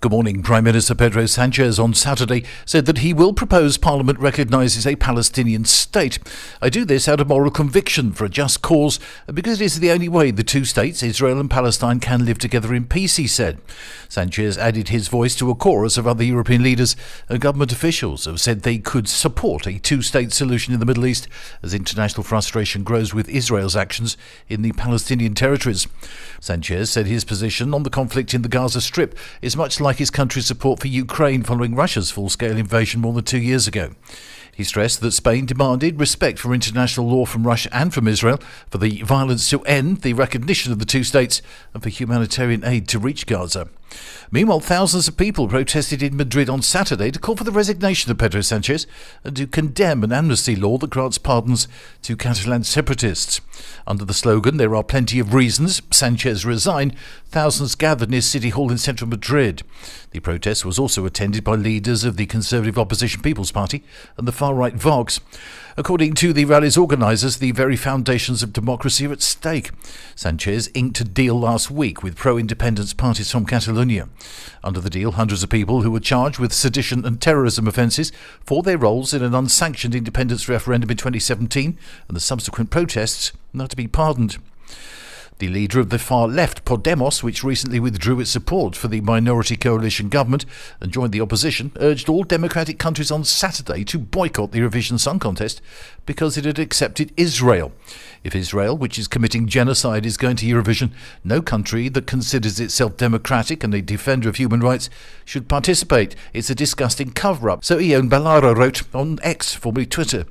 Good morning. Prime Minister Pedro Sanchez on Saturday said that he will propose Parliament recognises a Palestinian state. I do this out of moral conviction for a just cause because it is the only way the two states, Israel and Palestine, can live together in peace, he said. Sanchez added his voice to a chorus of other European leaders and government officials who have said they could support a two-state solution in the Middle East as international frustration grows with Israel's actions in the Palestinian territories. Sanchez said his position on the conflict in the Gaza Strip is much like his country's support for Ukraine following Russia's full-scale invasion more than 2 years ago. He stressed that Spain demanded respect for international law from Russia and from Israel, for the violence to end, the recognition of the two states, and for humanitarian aid to reach Gaza. Meanwhile, thousands of people protested in Madrid on Saturday to call for the resignation of Pedro Sanchez and to condemn an amnesty law that grants pardons to Catalan separatists. Under the slogan, "There are plenty of reasons Sanchez resign," thousands gathered near City Hall in central Madrid. The protest was also attended by leaders of the conservative opposition People's Party and the far-right Vox. According to the rally's organisers, the very foundations of democracy are at stake. Sanchez inked a deal last week with pro-independence parties from Catalonia. Under the deal, hundreds of people who were charged with sedition and terrorism offences for their roles in an unsanctioned independence referendum in 2017 and the subsequent protests are to be pardoned. The leader of the far-left Podemos, which recently withdrew its support for the minority coalition government and joined the opposition, urged all democratic countries on Saturday to boycott the Eurovision Song Contest because it had accepted Israel. If Israel, which is committing genocide, is going to Eurovision, no country that considers itself democratic and a defender of human rights should participate. It's a disgusting cover-up, so Ion Ballara wrote on X, formerly Twitter.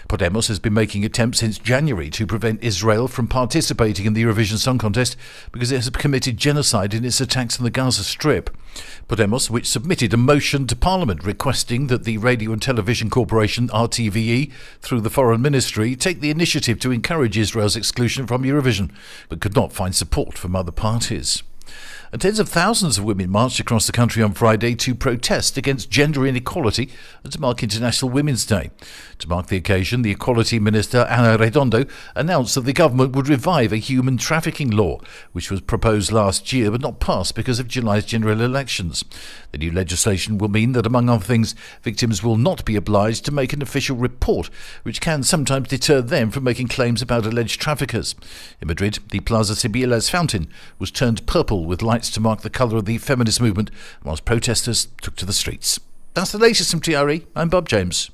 Podemos has been making attempts since January to prevent Israel from participating in the Eurovision Song Contest because it has committed genocide in its attacks on the Gaza Strip. Podemos, which submitted a motion to Parliament requesting that the Radio and Television Corporation, RTVE, through the Foreign Ministry, take the initiative to encourage Israel's exclusion from Eurovision, but could not find support from other parties. And tens of thousands of women marched across the country on Friday to protest against gender inequality and to mark International Women's Day. To mark the occasion, the Equality Minister Ana Redondo announced that the government would revive a human trafficking law, which was proposed last year but not passed because of July's general elections. The new legislation will mean that, among other things, victims will not be obliged to make an official report, which can sometimes deter them from making claims about alleged traffickers. In Madrid, the Plaza Cibeles fountain was turned purple with lights to mark the colour of the feminist movement, whilst protesters took to the streets. That's the latest from TRE. I'm Bob James.